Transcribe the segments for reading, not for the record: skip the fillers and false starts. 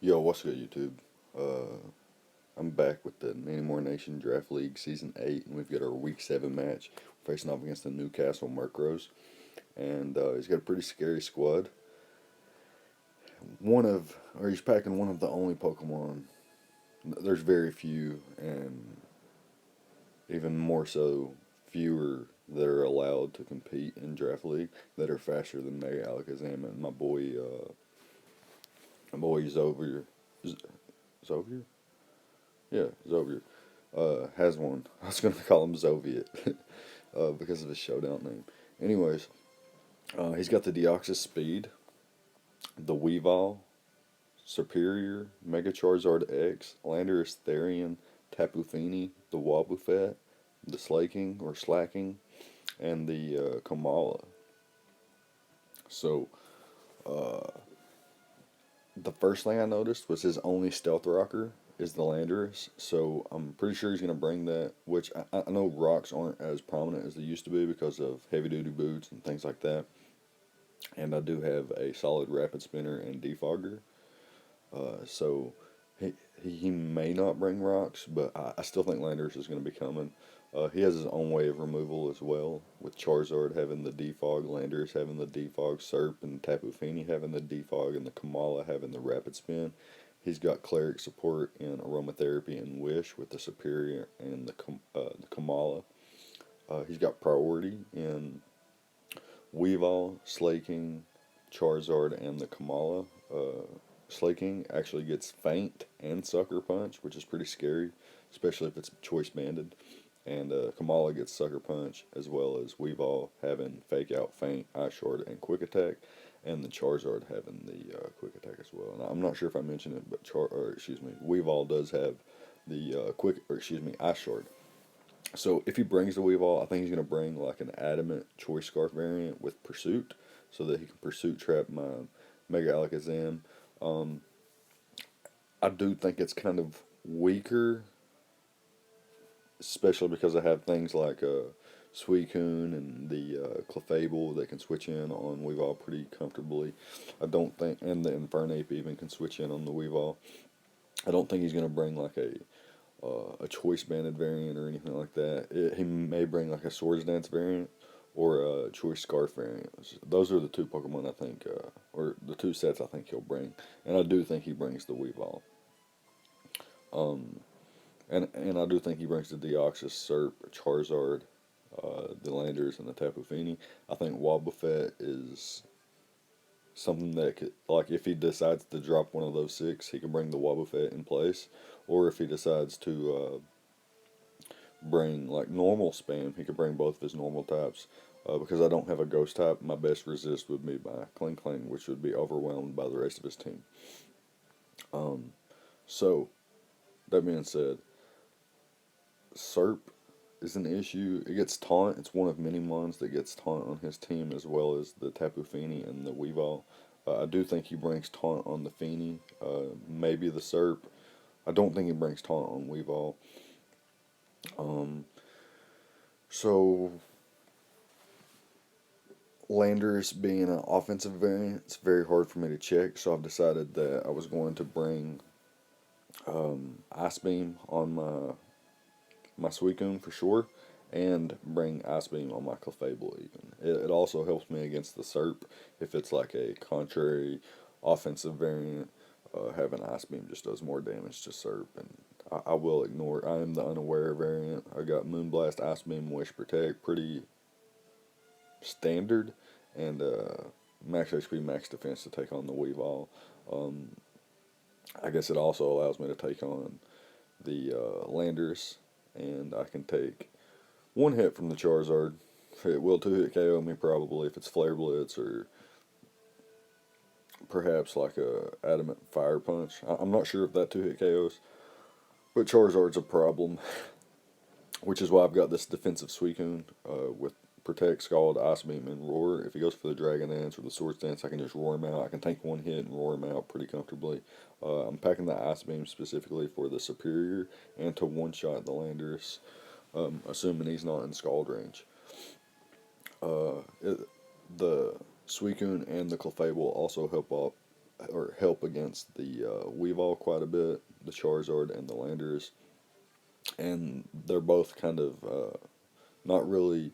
Yo, what's good, YouTube? I'm back with the More Nation Draft League Season 8, and we've got our Week 7 match facing off against the Newcastle Murkrows. And he's got a pretty scary squad. He's packing one of the only Pokemon. There's very few, and even more so, fewer that are allowed to compete in Draft League that are faster than Mega Alakazam and my boy Zovier? Yeah, Zovier. Has one. I was going to call him Zoviet because of his showdown name. Anyways, he's got the Deoxys Speed, the Weavile, Superior, Mega Charizard X, Landorus Therian, Tapu Fini, the Wobbuffet, the Slaking or Slacking, and the Kamala. So, uh, the first thing I noticed was his only Stealth Rocker is the Landorus, so I'm pretty sure he's going to bring that, which I know rocks aren't as prominent as they used to be because of heavy-duty boots and things like that, and I do have a solid Rapid Spinner and Defogger, so he may not bring rocks, but I still think Landorus is going to be coming. He has his own way of removal as well, with Charizard having the Defog, Landorus having the Defog, Serp and Tapu Fini having the Defog, and the Kamala having the Rapid Spin. He's got Cleric support in Aromatherapy and Wish with the Superior and the Kamala. He's got priority in Weavile, Slaking, Charizard, and the Kamala. Slaking actually gets Feint and Sucker Punch, which is pretty scary, especially if it's choice banded. And Kamala gets Sucker Punch, as well as Weavile having Fake Out, Feint, Ice Shard, and Quick Attack, and the Charizard having the Quick Attack as well. And I'm not sure if I mentioned it, but Weavile does have the Ice Shard. So if he brings the Weavile, I think he's going to bring like an Adamant Choice Scarf variant with Pursuit, so that he can Pursuit Trap my Mega Alakazam. I do think it's kind of weaker, especially because I have things like Suicune and the Clefable that can switch in on Weavile pretty comfortably. I don't think, and the Infernape even can switch in on the Weavile. I don't think he's going to bring like a choice banded variant or anything like that. He may bring like a Swords Dance variant or a choice scarf variant. Those are the two Pokemon I think, or the two sets I think he'll bring, and I do think he brings the Weavile. And I do think he brings the Deoxys, Serp, Charizard, the Landers, and the Tapu Fini. I think Wobbuffet is something that could, like, if he decides to drop one of those six, he can bring the Wobbuffet in place. Or if he decides to bring, like, normal spam, he could bring both of his normal types. Because I don't have a ghost type, my best resist would be by Kling Kling, which would be overwhelmed by the rest of his team. So, that being said, Serp is an issue. It gets Taunt. It's one of many mons that gets Taunt on his team, as well as the Tapu Fini and the Weavile. I do think he brings Taunt on the Fini, maybe the Serp. I don't think he brings Taunt on Weavile. So, Landers being an offensive variant, it's very hard for me to check, so I've decided that I was going to bring Ice Beam on my Suicune for sure, and bring Ice Beam on my Clefable even. It also helps me against the Serp if it's like a contrary offensive variant. Having Ice Beam just does more damage to Serp, and I will ignore it. I am the unaware variant. I got Moonblast, Ice Beam, Wish, Protect, pretty standard, and max HP, max defense to take on the Weavile. I guess it also allows me to take on the Landers, and I can take one hit from the Charizard. It will two-hit KO me probably if it's Flare Blitz or perhaps like a Adamant Fire Punch. I'm not sure if that two-hit KOs, but Charizard's a problem, which is why I've got this defensive Suicune with Protect, Scald, Ice Beam, and Roar. If he goes for the Dragon Dance or the Swords Dance, I can just roar him out. I can take one hit and roar him out pretty comfortably. I'm packing the Ice Beam specifically for the Superior and to one-shot the Landorus, assuming he's not in Scald range. The Suicune and the Clefable also help out or help against the Weavile quite a bit, the Charizard and the Landorus, and they're both kind of not really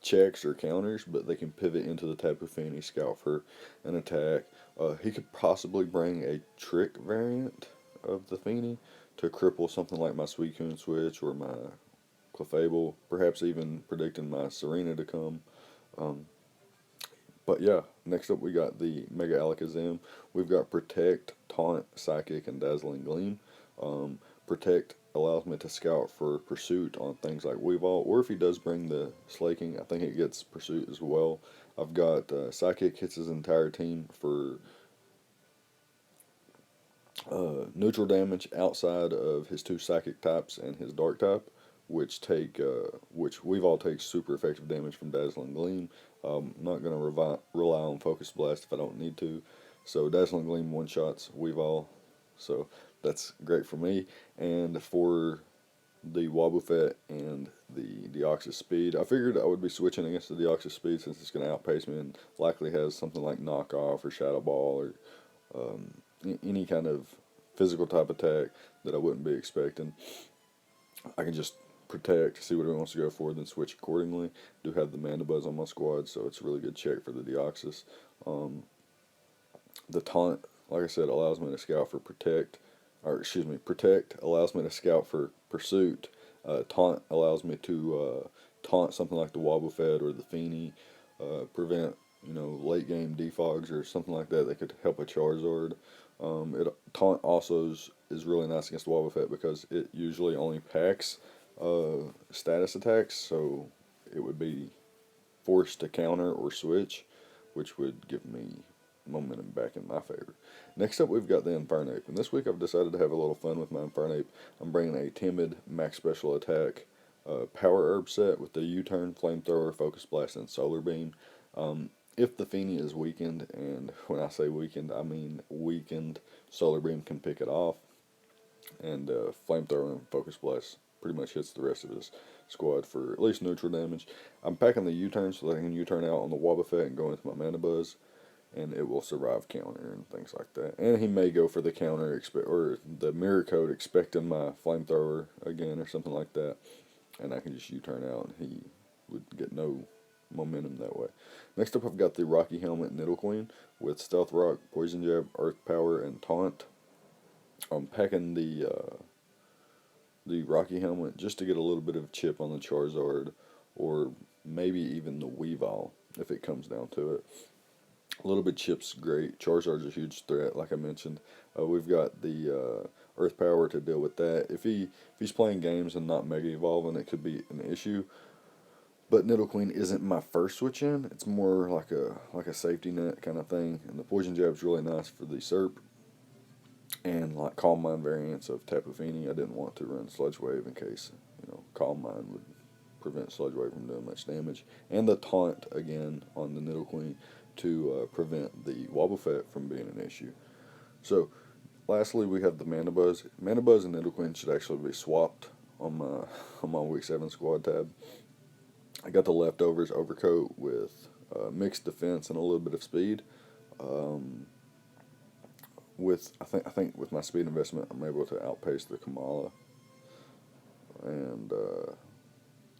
checks or counters, but they can pivot into the Tapu Fini, scout for an attack. He could possibly bring a trick variant of the Fini to cripple something like my Suicune switch or my Clefable, perhaps even predicting my Serena to come. Um, but yeah, next up we got the Mega Alakazam. We've got Protect, Taunt, Psychic, and Dazzling Gleam. Protect allows me to scout for Pursuit on things like Weavile, or if he does bring the Slaking, I think it gets Pursuit as well. I've got Psychic hits his entire team for neutral damage outside of his two Psychic types and his Dark type, which Weavile takes super effective damage from Dazzling Gleam. I'm not going to rely on Focus Blast if I don't need to. So Dazzling Gleam one shots Weavile, so that's great for me. And for the Wobbuffet and the Deoxys Speed, I figured I would be switching against the Deoxys Speed since it's going to outpace me and likely has something like Knockoff or Shadow Ball or any kind of physical type attack that I wouldn't be expecting. I can just protect, see what he wants to go for, then switch accordingly. Do have the Mandibuzz on my squad, so it's a really good check for the Deoxys. The Taunt, like I said, allows me to scout for Protect allows me to scout for Pursuit. Taunt allows me to taunt something like the Wobbuffet or the Fini, prevent late game defogs or something like that could help a Charizard. Taunt also is really nice against the Wobbuffet because it usually only packs status attacks, so it would be forced to counter or switch, which would give me momentum back in my favor. Next up, we've got the Infernape, and this week I've decided to have a little fun with my Infernape. I'm bringing a Timid, Max Special Attack, Power Herb set with the U-Turn, Flamethrower, Focus Blast, and Solar Beam. If the Fini is weakened, and when I say weakened, I mean weakened, Solar Beam can pick it off, and Flamethrower and Focus Blast pretty much hits the rest of his squad for at least neutral damage. I'm packing the U-Turn so that I can U-Turn out on the Wobbuffet and go into my Mandibuzz, and it will survive counter and things like that. And he may go for the counter or the mirror code expecting my Flamethrower again or something like that, and I can just U-turn out and he would get no momentum that way. Next up, I've got the Rocky Helmet Nidoqueen with Stealth Rock, Poison Jab, Earth Power, and Taunt. I'm packing the Rocky Helmet just to get a little bit of chip on the Charizard, or maybe even the Weavile if it comes down to it. A little bit chip's great. Charizard's a huge threat, like I mentioned. We've got the Earth Power to deal with that. If he's playing games and not Mega Evolving, it could be an issue. But Nidoqueen isn't my first switch in. It's more like a safety net kind of thing. And the Poison Jab's really nice for the Serp. And like Calm Mind variants of Tapu Fini, I didn't want to run Sludge Wave in case Calm Mind would prevent Sludge Wave from doing much damage. And the Taunt again on the Nidoqueen to prevent the Wobbuffet from being an issue. So, lastly, we have the Mandibuzz. Mandibuzz and Nidoqueen should actually be swapped on my Week 7 squad tab. I got the leftovers Overcoat with mixed defense and a little bit of speed. I think with my speed investment, I'm able to outpace the Kamala, and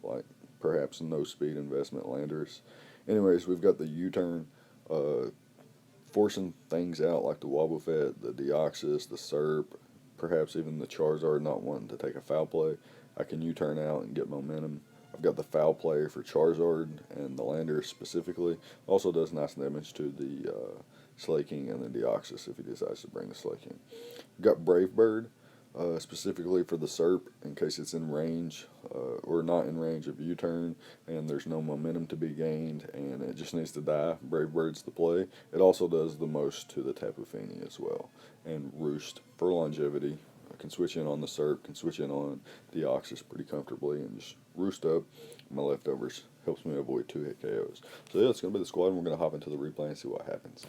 like perhaps no speed investment Landers. Anyways, we've got the U-turn, forcing things out like the Wobbuffet, the Deoxys, the Serp, perhaps even the Charizard not wanting to take a foul play. I can U-turn out and get momentum. I've got the foul play for Charizard and the Landers specifically. Also does nice damage to the Slaking and the Deoxys if he decides to bring the Slaking. Got Brave Bird, specifically for the Serp in case it's in range or not in range of U-turn and there's no momentum to be gained and it just needs to die. Brave Bird's the play. It also does the most to the Tapu Fini as well. And Roost for longevity. I can switch in on the Serp, can switch in on Deoxys pretty comfortably and just roost up. My leftovers helps me avoid 2-hit KOs. So yeah, it's going to be the squad and we're going to hop into the replay and see what happens.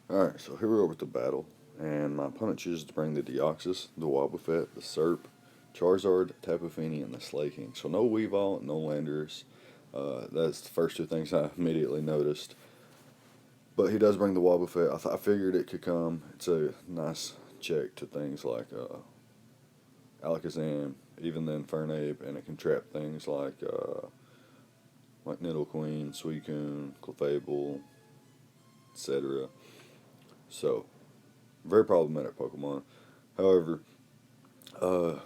Alright, so here we are with the battle. And my opponent chooses to bring the Deoxys, the Wobbuffet, the Serp, Charizard, Tapu Fini, and the Slaking. So no Weavile, no Landers. That's the first two things I immediately noticed. But he does bring the Wobbuffet. I figured it could come. It's a nice check to things like Alakazam, even then Fernape, and it can trap things like Nidoqueen, Suicune, Clefable, etc. So, very problematic Pokemon. However, uh,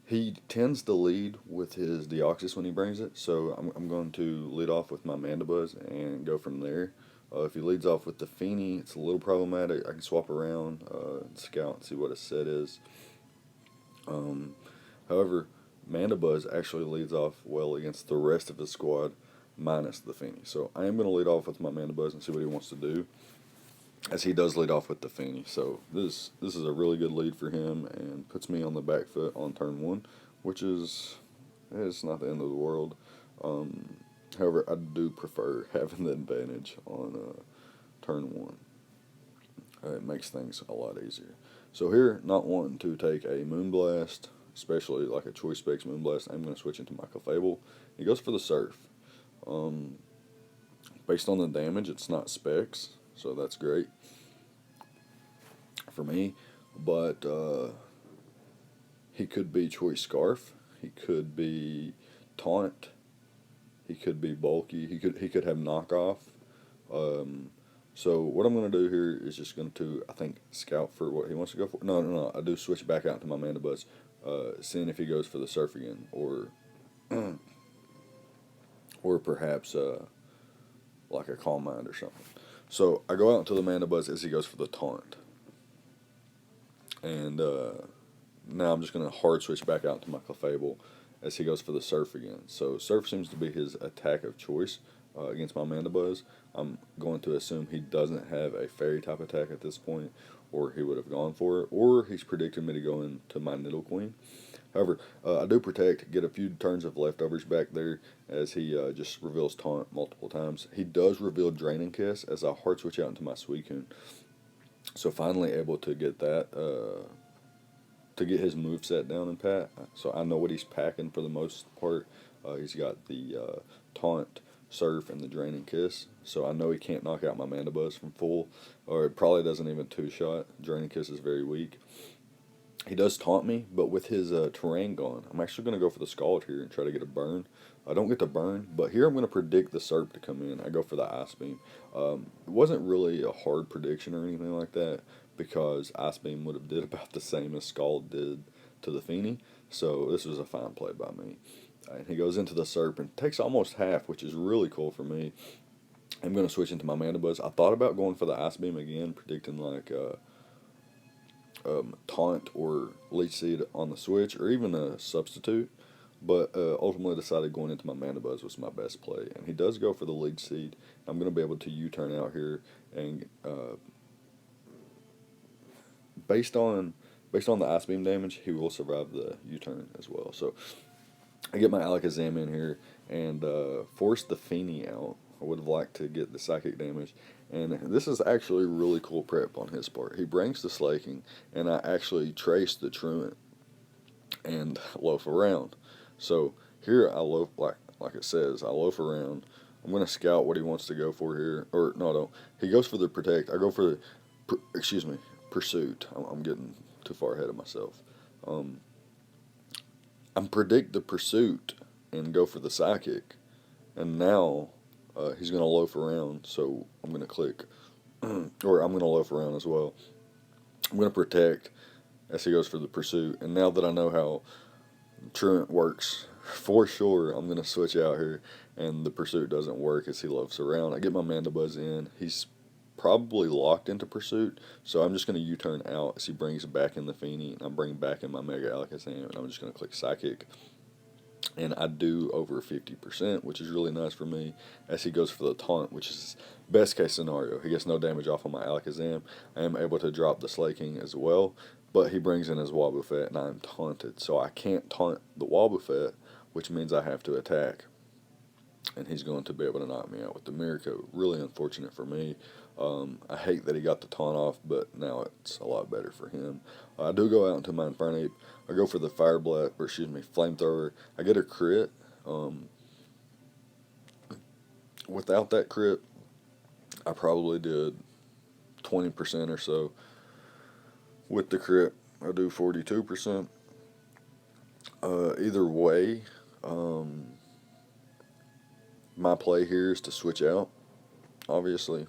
he tends to lead with his Deoxys when he brings it, so I'm going to lead off with my Mandibuzz and go from there. If he leads off with the Feeny, it's a little problematic. I can swap around, scout, and see what his set is. Um, However, Mandibuzz actually leads off well against the rest of his squad, minus the Feeny. So I am going to lead off with my Mandibuzz and see what he wants to do, as he does lead off with the Feeny. So this is a really good lead for him and puts me on the back foot on turn one, which is it's not the end of the world. Um, However, I do prefer having the advantage on turn one. It makes things a lot easier. So here, not wanting to take a Moonblast, especially like a Choice Specs Moonblast, I'm going to switch into my Clefable. He goes for the Surf. Um, Based on the damage, it's not Specs, so that's great for me. But he could be Choice Scarf. He could be Taunt. He could be Bulky. He could have Knockoff. Um, so what I'm going to do here is just going to, I think, scout for what he wants to go for. No. I do switch back out to my Mandibuzz, seeing if he goes for the Surf again, or or perhaps like a Calm Mind or something. So I go out to the Mandibuzz as he goes for the Taunt, and now I'm just going to hard switch back out to my Clefable as he goes for the Surf again. So Surf seems to be his attack of choice against my Mandibuzz. I'm going to assume he doesn't have a Fairy type attack at this point, or he would have gone for it, or he's predicted me to go into my Nidoqueen. However, I do protect, get a few turns of leftovers back there as he just reveals Taunt multiple times. He does reveal Draining Kiss as I hard switch out into my Suicune. So finally able to get that, to get his moveset down and pat. So I know what he's packing for the most part. He's got the Taunt, Surf, and the Draining Kiss. So I know he can't knock out my Mandibuzz from full, or it probably doesn't even two-shot. Draining Kiss is very weak. He does taunt me, but with his terrain gone, I'm actually going to go for the Scald here and try to get a burn. I don't get the burn, but here I'm going to predict the Serp to come in. I go for the Ice Beam. It wasn't really a hard prediction or anything like that, because Ice Beam would have did about the same as Scald did to the Feeny, so this was a fine play by me. And he goes into the Serp and takes almost half, which is really cool for me. I'm going to switch into my Mandibuzz. I thought about going for the Ice Beam again, predicting like Taunt or Leech Seed on the switch, or even a substitute, but ultimately decided going into my Mandibuzz was my best play, and he does go for the Leech Seed. I'm going to be able to U-turn out here, and based on the Ice Beam damage, he will survive the U-turn as well. So I get my Alakazam in here and force the Feeny out. I would have liked to get the psychic damage, and this is actually really cool prep on his part. He brings the Slaking, and I actually trace the Truant and loaf around. So here I loaf, like it says, I loaf around. I'm going to scout what he wants to go for here, or no, he goes for the Protect. I go for the, Pursuit. I'm getting too far ahead of myself. I'm predict the Pursuit and go for the Psychic, and now he's going to loaf around, so I'm going to click, or I'm going to loaf around as well. I'm going to Protect as he goes for the Pursuit, and now that I know how Truant works, for sure I'm going to switch out here, and the Pursuit doesn't work as he loafs around. I get my Mandibuzz in. He's probably locked into Pursuit, so I'm just going to U-turn out as he brings back in the Feeny, and I bring back in my Mega Alakazam, and I'm just going to click Psychic. And I do over 50%, which is really nice for me, as he goes for the Taunt, which is best case scenario. He gets no damage off on my Alakazam. I am able to drop the Slaking as well, but he brings in his Wobbuffet, and I'm taunted. So I can't taunt the Wobbuffet, which means I have to attack. And he's going to be able to knock me out with the Miracle. Really unfortunate for me. I hate that he got the taunt off, but now it's a lot better for him. I do go out into my Infernape. I go for the Flamethrower. I get a crit. Without that crit, I probably did 20% or so. With the crit, I do 42%. Either way, um, my play here is to switch out, obviously.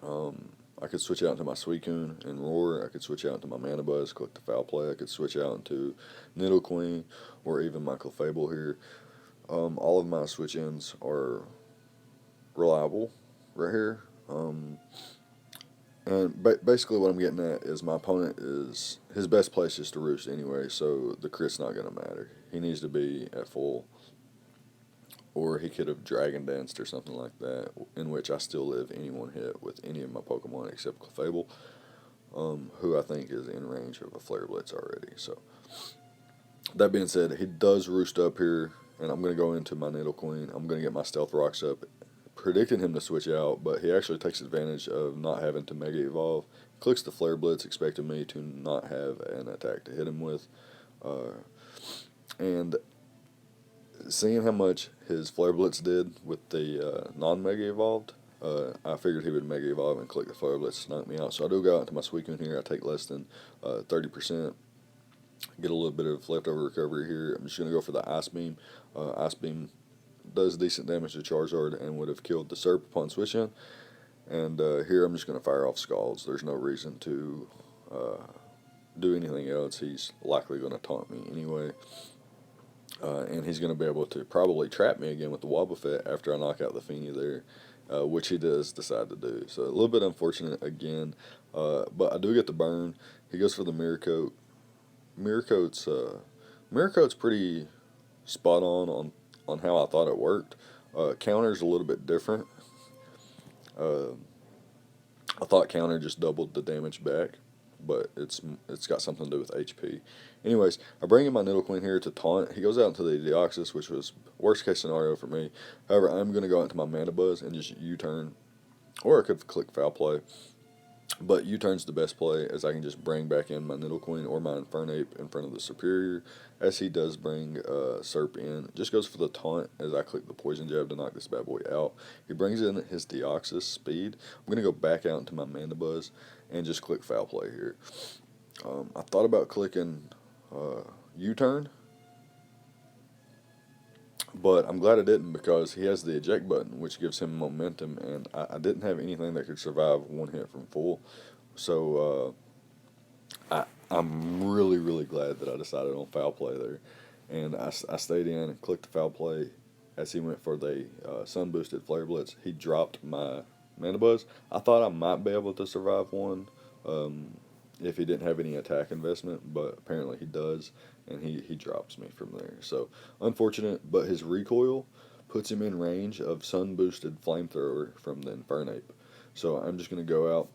I could switch out into my Suicune and Roar. I could switch out into my Mana Buzz, click the Foul Play. I could switch out into Nidoqueen or even my Clefable here. All of my switch ins are reliable right here. And basically, what I'm getting at is my opponent is his best place is to roost anyway, so the crit's not going to matter. He needs to be at full, or he could have Dragon Danced or something like that, in which I still live any one hit with any of my Pokemon except Clefable, who I think is in range of a Flare Blitz already. So, that being said, he does roost up here, and I'm going to go into my Nidoqueen. I'm going to get my Stealth Rocks up, predicting him to switch out, but he actually takes advantage of not having to Mega Evolve. Clicks the Flare Blitz, expecting me to not have an attack to hit him with. And seeing how much his Flare Blitz did with the non-Mega Evolved, I figured he would Mega Evolve and click the Flare Blitz to knock me out. So I do go out into my Suicune here. I take less than 30%. Get a little bit of leftover recovery here. I'm just going to go for the Ice Beam. Ice Beam does decent damage to Charizard and would have killed the Serp upon switching. And here I'm just going to fire off Scalds. There's no reason to do anything else. He's likely going to taunt me anyway. And he's going to be able to probably trap me again with the Wobbuffet after I knock out the Feeny there, which he does decide to do. So a little bit unfortunate again, but I do get the burn. He goes for the Mirror Coat. Mirror Coat's pretty spot on how I thought it worked. Counter's a little bit different. I thought counter just doubled the damage back, but it's got something to do with HP. Anyways, I bring in my Nidoqueen here to taunt. He goes out into the Deoxys, which was worst case scenario for me. However, I'm going to go into my Mana Buzz and just U-turn, or I could click Foul Play. But U-turn's the best play, as I can just bring back in my Nidoqueen or my Infernape in front of the Superior, as he does bring Serp in. Just goes for the taunt as I click the Poison Jab to knock this bad boy out. He brings in his Deoxys speed. I'm going to go back out into my Mana Buzz and just click Foul Play here. I thought about clicking U-turn, but I'm glad I didn't, because he has the eject button, which gives him momentum, and I didn't have anything that could survive one hit from full. So I'm really, really glad that I decided on Foul Play there. And I stayed in and clicked the Foul Play as he went for the Sun Boosted Flare Blitz. He dropped my Mana Buzz. I thought I might be able to survive one if he didn't have any attack investment, but apparently he does, and he drops me from there. So, unfortunate, but his recoil puts him in range of Sun Boosted Flamethrower from the Infernape. So I'm just going to go out,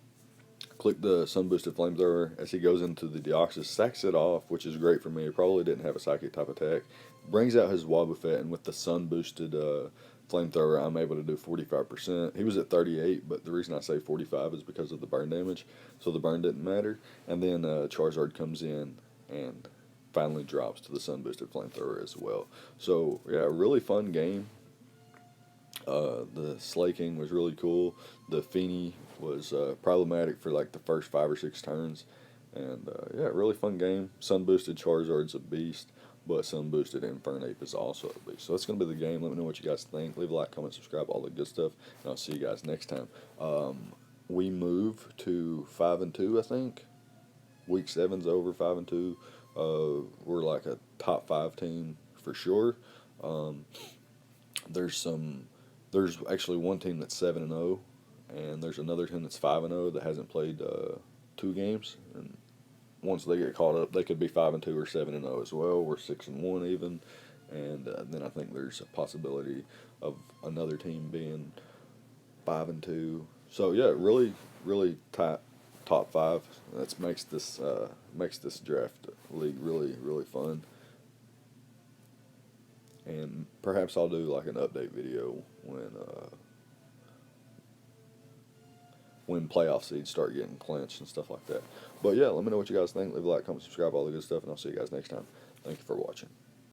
click the Sun Boosted Flamethrower as he goes into the Deoxys, sacks it off, which is great for me. He probably didn't have a Psychic type attack. Brings out his Wobbuffet, and with the Sun Boosted Flamethrower, I'm able to do 45%. He was at 38, but the reason I say 45 is because of the burn damage, so the burn didn't matter. And then Charizard comes in and finally drops to the Sun Boosted Flamethrower as well. So, yeah, really fun game. The Slaking was really cool. The Feeny was problematic for like the first 5 or 6 turns. And yeah, really fun game. Sun Boosted Charizard's a beast, but Sun Boosted Infernape is also a beast. So that's going to be the game. Let me know what you guys think. Leave a like, comment, subscribe, all the good stuff. And I'll see you guys next time. We move to 5-2, I think. Week 7's over, 5-2. We're like a top 5 team for sure. There's actually one team that's 7-0, and there's another team that's 5-0 that hasn't played 2 games. And once they get caught up, they could be 5-2 or 7-0 as well. We're 6-1 even, and then I think there's a possibility of another team being 5-2. So yeah, really, really tight top 5. That makes this draft league really, really fun. And perhaps I'll do like an update video when playoff seeds start getting clinched and stuff like that. But yeah, let me know what you guys think. Leave a like, comment, subscribe, all the good stuff, and I'll see you guys next time. Thank you for watching.